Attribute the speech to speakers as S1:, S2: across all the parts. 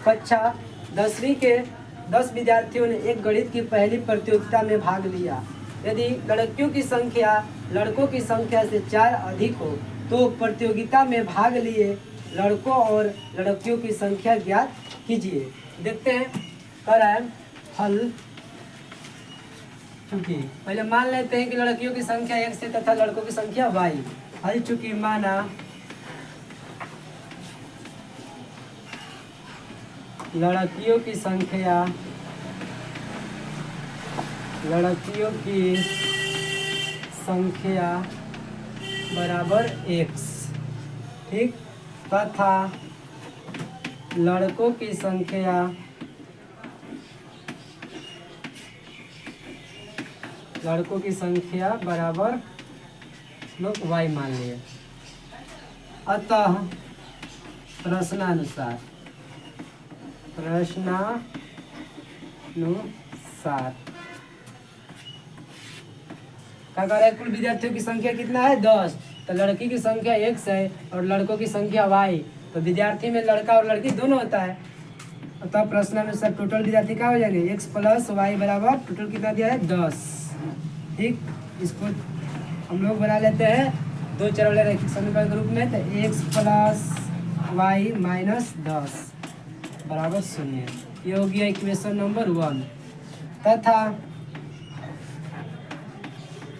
S1: कक्षा 10वीं के 10 विद्यार्थियों ने एक गणित की पहली प्रतियोगिता में भाग लिया। यदि लड़कियों की संख्या लड़कों की संख्या से 4 अधिक हो तो प्रतियोगिता में भाग लिए लड़कों और लड़कियों की संख्या ज्ञात कीजिए। देखते हैं कर रहा है हल। चूंकि पहले मान लेते हैं कि लड़कियों की संख्या x है तथा लड़कों की संख्या y। हल चूंकि माना लड़कियों की संख्या बराबर x, ठीक, तथा लड़कों की संख्या बराबर लोग y मान लिए। अतः प्रश्नानुसार क्या कर रहे हैं? कुल विद्यार्थियों की संख्या कितना है? 10। तो लड़की की संख्या x है और लड़कों की संख्या y। तो विद्यार्थी में लड़का और लड़की दोनों होता है। अतः प्रश्नानुसार टोटल विद्यार्थी क्या हो जाएंगे? x प्लस वाई बराबर टोटल कितना दिया है? 10। ठीक, इसको हम लोग बना लेते हैं दो चर वाले रैखिक समीकरण के रूप में। तो x प्लस वाई माइनस 10 बराबर 0। ये हो गया इक्वेशन नंबर 1। तथा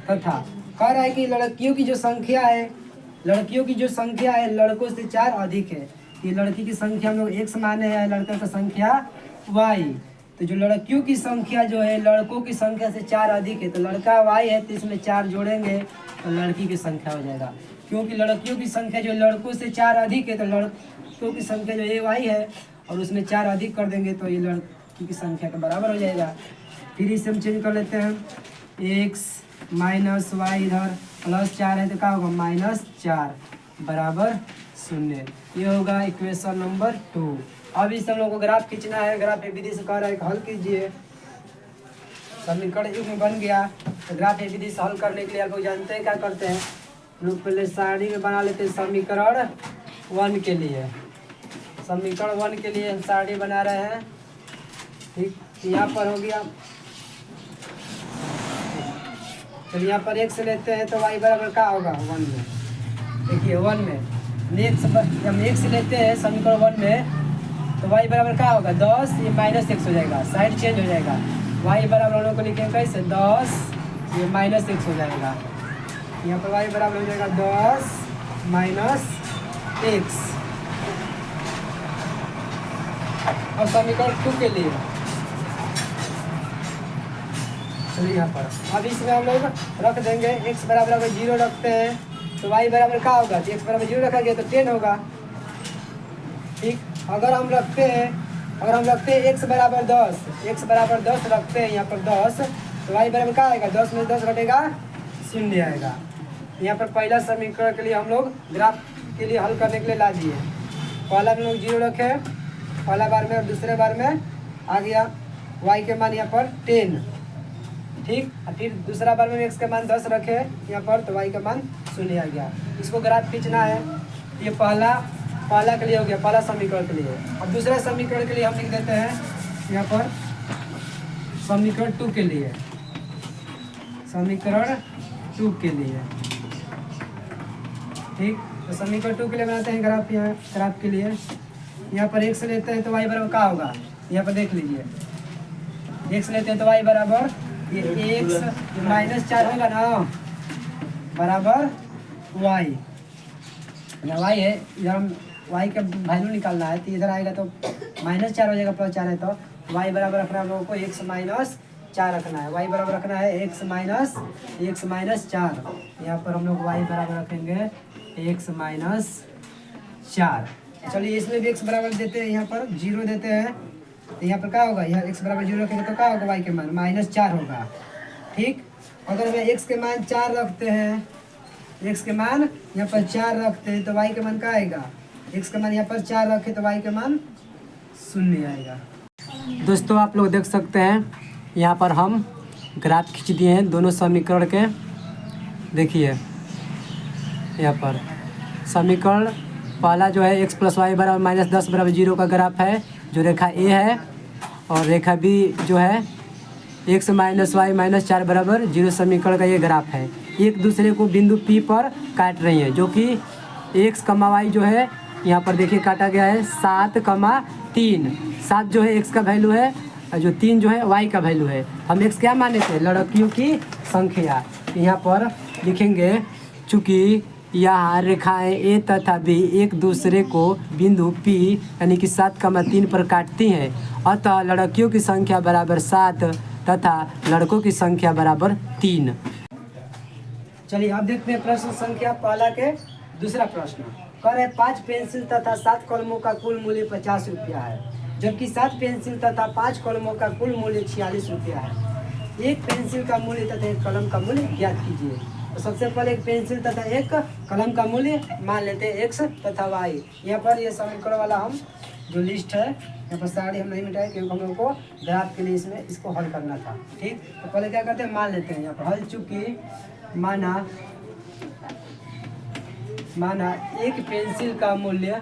S1: कह रहा है कि लड़कियों की जो संख्या है लड़कों से 4 अधिक है। ये लड़की की संख्या हम लोग x माने हैं, लड़का की संख्या y। तो जो लड़कियों की संख्या जो है लड़कों की संख्या से 4 अधिक है, तो लड़का y है तो इसमें 4 जोड़ेंगे तो लड़की की संख्या हो जाएगा। क्योंकि लड़कियों की संख्या जो लड़कों से 4 अधिक है तो लड़कों की संख्या जो ये y है और उसमें 4 अधिक कर देंगे तो ये लड़की की संख्या के बराबर हो जाएगा। फिर इसे हम चेंज कर लेते हैं, x माइनस वाई इधर प्लस 4 है तो क्या होगा? माइनस 4 बराबर 0। ये होगा इक्वेशन नंबर 2। अब इस हम लोग को ग्राफ खींचना है। ग्राफ विधि से कह रहा है कि हल कीजिए। समीकरण युग्म बन गया। तो ग्राफ विधि से हल करने के लिए आप लोग जानते हैं क्या करते हैं? लोग पहले सारणी में बना लेते हैं समीकरण 1 के लिए। समीकरण 1 के लिए हम सारणी बना रहे हैं। ठीक, यहाँ पर हो गया। चलिए यहाँ पर x लेते हैं तो y बराबर क्या होगा? 1 में। देखिए 1 में हम x लेते हैं समीकरण 1 में तो y बराबर क्या होगा? 10, ये माइनस x हो जाएगा, साइड चेंज हो जाएगा। y बराबर हम लोग को लिखेंगे कैसे? 10, ये माइनस x हो जाएगा। यहाँ पर y बराबर हो जाएगा 10 माइनस x। और समीकरण 2 के लिए चलिए यहाँ पर अब इसमें हम लोग रख देंगे x बराबर अगर 0 रखते हैं तो y बराबर क्या होगा? x बराबर 0 रखा गया तो 10 होगा। ठीक, अगर हम रखते हैं x बराबर 10 रखते हैं यहाँ पर 10 तो y बराबर क्या आएगा? 10 में 10 घटेगा 0 आएगा। यहाँ पर पहला समीकरण के लिए हम लोग ग्राफ के लिए हल करने के लिए ला दिए। पहला हम लोग 0 रखे पहला बार में और दूसरे बार में आ गया y के मान यहाँ पर 10। ठीक, और फिर दूसरा बार में x का मान 10 रखे यहाँ पर तो y का मान 0 आ गया। इसको ग्राफ खींचना है। ये पहला के लिए हो गया, पहला समीकरण के लिए। अब दूसरा समीकरण के लिए हम लिख देते हैं यहाँ पर समीकरण 2 के लिए। ठीक, तो समीकरण 2 के लिए बनाते हैं ग्राफ। यहाँ ग्राफ के लिए यहाँ पर x लेते हैं तो y बराबर क्या होगा? यहाँ पर देख लीजिए, x लेते हैं तो y बराबर ये x माइनस 4 होगा ना बराबर y। यहाँ y है, इधर हम y का वैल्यू निकालना है तो इधर आएगा तो माइनस 4 हो जाएगा, प्लस 4 है तो y बराबर रखना है हम लोगों को x माइनस 4 रखना है। y बराबर रखना है x माइनस 4। यहाँ पर हम लोग y बराबर रखेंगे x माइनस 4। चलिए इसमें भी x बराबर देते हैं, यहाँ पर 0 देते हैं तो यहाँ पर क्या होगा? यहाँ x बराबर 0 रखेंगे तो क्या होगा? y के मान माइनस 4 होगा। ठीक, अगर हमें x के मान 4 रखते हैं, x के मान यहाँ पर 4 रखते हैं तो y के मान क्या आएगा? x का मान यहाँ पर 4 रखे तो y के मान 0 आएगा। दोस्तों आप लोग देख सकते हैं यहाँ पर हम ग्राफ खींच दिए हैं दोनों समीकरण के। देखिए यहाँ पर समीकरण पहला जो है x प्लस वाई बराबर माइनस 10 बराबर 0 का ग्राफ है। जो रेखा ए है और रेखा बी जो है x माइनस वाई माइनस 4 बराबर 0 समीकरण का ये ग्राफ है। एक दूसरे को बिंदु P पर काट रही है, जो कि x कमा वाई जो है यहाँ पर देखिए काटा गया है 7,3। 7 जो है x का वैल्यू है और जो 3 जो है y का वैल्यू है। हम x क्या माने थे? लड़कियों की संख्या। यहाँ पर लिखेंगे चूँकि यहाँ रेखाएं ए तथा बी एक दूसरे को बिंदु P यानी कि 7,3 पर काटती हैं, अतः लड़कियों की संख्या बराबर 7 तथा लड़कों की संख्या बराबर 3। चलिए अब देखते हैं प्रश्न संख्या पहला के दूसरा प्रश्न। कह रहे 5 पेंसिल तथा 7 कलमों का कुल मूल्य 50 रुपया है, जबकि 7 पेंसिल तथा 5 कलमों का कुल मूल्य 46 रुपया है। एक पेंसिल का मूल्य तथा एक कलम का मूल्य ज्ञात कीजिए। तो सबसे पहले एक पेंसिल तथा एक कलम का मूल्य मान लेते हैं x तथा y। यहाँ पर ये समीकरण वाला हम जो लिस्ट है यहाँ पर सारे हम नहीं मिटाए, क्योंकि हम लोग को ग्राफ के लिए इसमें इसको हल करना था। ठीक, तो पहले क्या करते हैं, मान लेते हैं यहाँ पर हल। चूँकि माना एक पेंसिल का मूल्य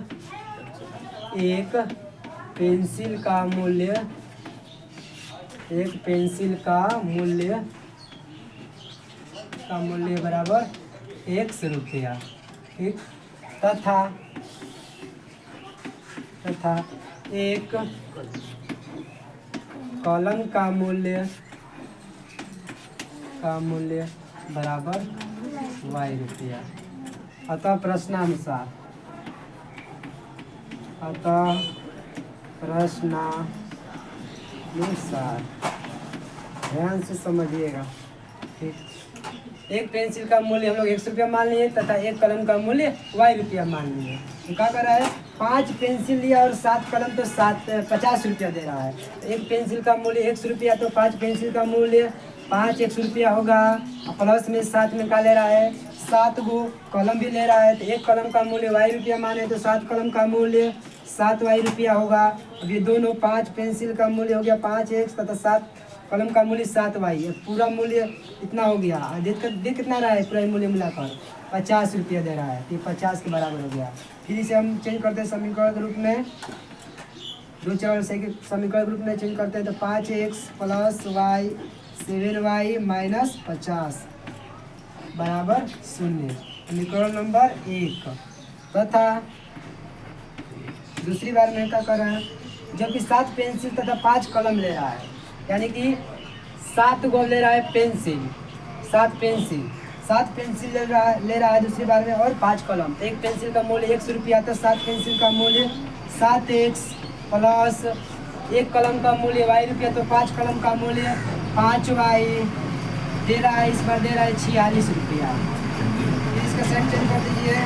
S1: बराबर x रुपया। ठीक, तथा एक कलम का मूल्य बराबर y रुपया। अतः प्रश्नानुसार ध्यान से समझिएगा। ठीक, एक पेंसिल का मूल्य हम लोग 100 रुपया मान लिए तथा एक कलम का मूल्य y रुपया मान लिए। तो क्या कर रहा है, 5 पेंसिल लिया और 7 कलम, तो 50 रुपया दे रहा है। एक पेंसिल का मूल्य 100 रुपया, तो 5 पेंसिल का मूल्य 5 100 रुपया होगा। प्लस में 7 में क्या ले रहा है, 7 गो कलम भी ले रहा है। तो एक कलम का मूल्य y रुपया माने तो 7 कलम का मूल्य 7 y रुपया होगा। अब ये दोनों 5 पेंसिल का मूल्य हो गया 5x तथा 7 कलम का मूल्य 7 y। पूरा मूल्य इतना हो गया। देख कितना रहा है, पूरा मूल्य मिलाकर 50 रुपया दे रहा है। तो 50 के बराबर हो गया। फिर इसे हम चेंज करते हैं समीकरण के रूप में, दो चरण से समीकरण के रूप में चेंज करते हैं। तो 5x plus y 7y minus 50 बराबर 0, समीकरण नंबर 1। तथा दूसरी बार में क्या कर रहे हैं, जबकि 7 पेंसिल तथा 5 कलम ले रहा है, यानी कि 7 गो ले रहा है पेंसिल, 7 पेंसिल ले रहा है दूसरी बार में, और 5 कलम। एक पेंसिल का मूल्य 100 रुपया, तो 7 पेंसिल का मूल्य 7x प्लस एक कलम का मूल्य y रुपया, तो 5 कलम का मूल्य 5y दे रहा है। इस बार दे रहा है 46 रुपया। फिर इसका सेट चेंज कर दीजिए,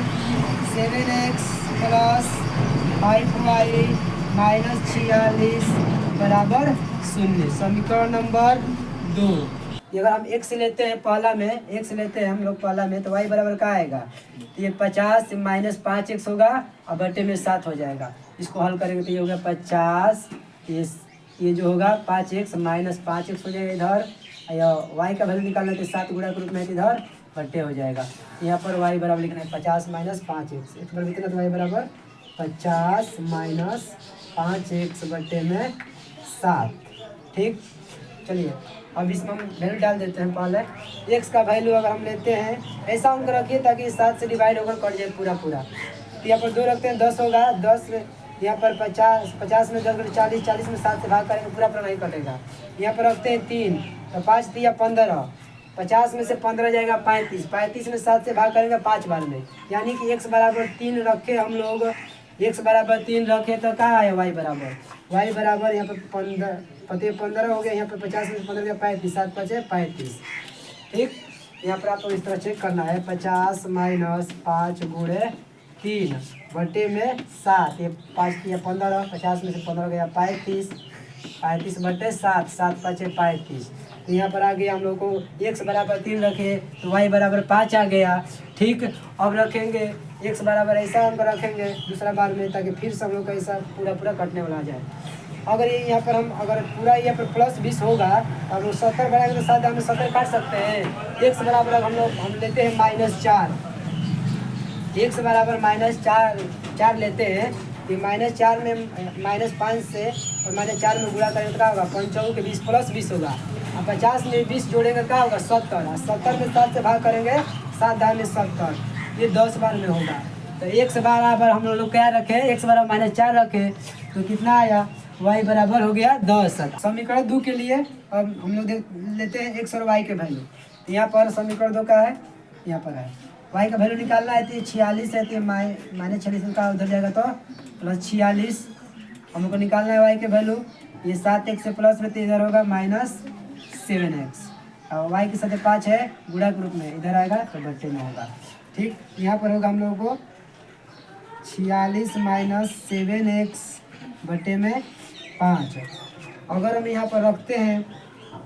S1: 7x प्लस 5y माइनस 46 बराबर 0, समीकरण नंबर 2। अगर हम x लेते हैं पहला में, x लेते हैं हम लोग पहला में, तो y बराबर क्या आएगा, तो ये 50 माइनस 5x होगा और बटे में 7 हो जाएगा। इसको हल करेंगे तो ये होगा 50, ये जो होगा 5x माइनस 5x हो जाएगा इधर, या y का वैल्यू निकालना तो 7 गुणा के रूप में इधर बटे हो जाएगा। यहाँ पर y बराबर लिखना है 50 माइनस 5x, एक बार कितना, तो y बराबर 50 माइनस 5x बटे में 7। ठीक, चलिए अब इसमें हम वैल्यू डाल देते हैं। पहले x का वैल्यू अगर हम लेते हैं, ऐसा अंक रखिए ताकि 7 से डिवाइड होकर कट जाए पूरा। तो यहाँ पर 2 रखते हैं, 10 होगा। 10 यहाँ पर 50 में 10 बटे 40, 40 में 7 से भाग करेंगे, पूरा नहीं कटेगा। यहाँ पर रखते हैं 3, तो 5 दिया 15, 50 में से 15 जाएगा 35, 35 में 7 से भाग करेंगे 5 बार में, यानी कि x बराबर 3 रखे हम लोग। x बराबर 3 रखे तो क्या आया, y बराबर यहाँ पर 15 हो गया। यहाँ पर 50 में 15 गया 35, 7 5 35। ठीक, यहाँ पर आपको इस तरह चेक करना है, 50 माइनस 5 गुणे 3 बटे में 7, ये 5 या 15, 50 में से 15 गया 35, 35 बटे 7, 7 5 35। तो यहाँ पर आ गया हम लोग को x बराबर 3 रखे तो y बराबर 5 आ गया। ठीक, अब रखेंगे x बराबर ऐसा अंक रखेंगे दूसरा बार में, ताकि फिर से हम लोग का ऐसा पूरा कटने वाला आ जाए। अगर ये यहाँ पर हम अगर पूरा यहाँ पर प्लस 20 होगा तो हम लोग 70 बढ़ाएंगे तो साथ हम 70 काट सकते हैं। x बराबर हम लेते हैं -4, x बराबर -4 लेते हैं। कि -4 में -5 से और -4 में गुणा करेंगे तो क्या होगा, 5 के 20 + 20 होगा। और 50 में 20 जोड़ेंगे क्या होगा, 70। और 70 में 7 से भाग करेंगे, 7 दाम में 70, ये 10 बार में होगा। तो 1 से बराबर हम लोग क्या रखे, 1 से बराबर -4 रखे तो कितना आया, y बराबर हो गया 10। समीकरण 2 के लिए अब हम लोग लेते हैं x और y के वैल्यू। यहाँ पर समीकरण 2 का है, यहाँ पर है y का वैल्यू निकालना है। तो 46 है, तो -46 का उधर जाएगा तो +46 हमको निकालना है y के वैल्यू। ये 7x से प्लस में तो इधर होगा -7x, और y के साथ 5 है गुणा के रूप में, इधर आएगा तो बट्टे में होगा। ठीक, यहाँ पर होगा हम लोगों को 46 - 7x बट्टे में 5। अगर हम यहाँ पर रखते हैं,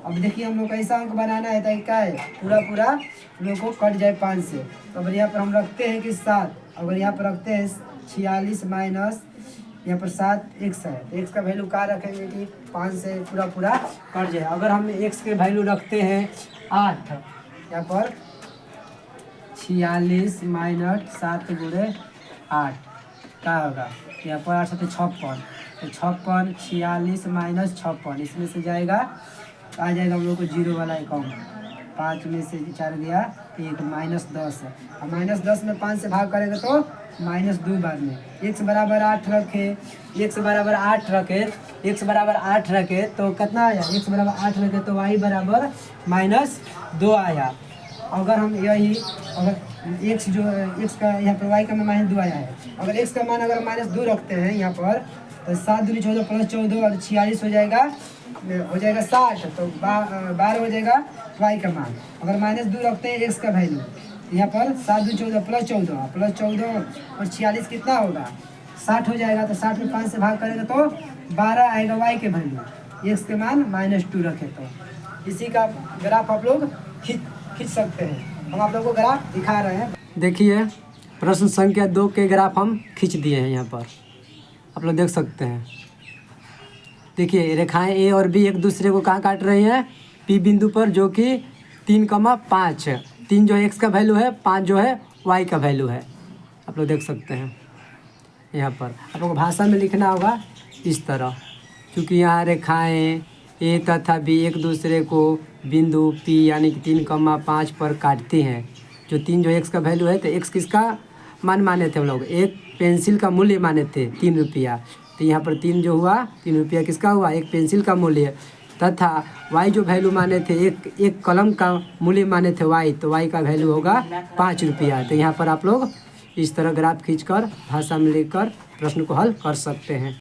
S1: अब देखिए हम लोग कैसा अंक बनाना है, तो क्या है पूरा लोग को कट जाए 5 से। तो अगर यहाँ पर हम रखते हैं कि 7, अगर यहाँ पर रखते हैं 46 माइनस यहाँ पर 7x है, तो x का वैल्यू क्या रखेंगे कि 5 से पूरा कट जाए। अगर हम x के वैल्यू रखते हैं 8, यहाँ पर 46 - 7 × 8 क्या होगा, यहाँ पर 8 7 56, तो 56 46 - 56 इसमें से जाएगा, आ जाएगा हम लोग को 0 वाला अकाउंट। 5 में से 4 गया 1, -10 है। और -10 में 5 से भाग करेंगे तो -2 बार में। x बराबर 8 रखे, x बराबर 8 रखे, x बराबर 8 रखे तो कितना आया, x बराबर 8 रखे तो y बराबर -2 आया। अगर हम यही अगर x जो x का यहाँ पर y का में -2 आया है, अगर x का मान अगर -2 रखते हैं यहाँ पर, तो 7 दूनी 14 + 14 और 46 हो जाएगा 60, तो 12 हो जाएगा y का मान। अगर -2 रखते हैं x का वैल्यू, यहाँ पर 7 दूनी 14 + 14 और 46 कितना होगा, 60 हो जाएगा। तो 60 में 5 से भाग करेंगे तो 12 आएगा y के वैल्यू, x के मान -2 रखे तो। इसी का ग्राफ आप लोग खींच सकते हैं, हम आप लोगों को ग्राफ दिखा रहे हैं। देखिए प्रश्न संख्या 2 के ग्राफ हम खींच दिए हैं, यहाँ पर आप लोग देख सकते हैं। देखिए रेखाएं ए और बी एक दूसरे को कहाँ काट रही हैं, पी बिंदु पर, जो कि 3,5 है। 3 जो है x का वैल्यू है, 5 जो है y का वैल्यू है, आप लोग देख सकते हैं। यहाँ पर आप लोग को भाषा में लिखना होगा इस तरह, क्योंकि यहाँ रेखाएं ए तथा बी एक दूसरे को बिंदु P यानी कि 3,5 पर काटती हैं। जो 3 जो x का वैल्यू है, तो x किसका मान माने थे हम लोग, एक पेंसिल का मूल्य माने थे 3 रुपया। तो यहाँ पर 3 जो हुआ, 3 रुपया किसका हुआ, एक पेंसिल का मूल्य। तथा y जो वैल्यू माने थे, एक कलम का मूल्य माने थे y, तो y का वैल्यू होगा 5 रुपया। तो यहाँ पर आप लोग इस तरह ग्राफ खींचकर भाषा में लिखकर प्रश्न को हल कर सकते हैं।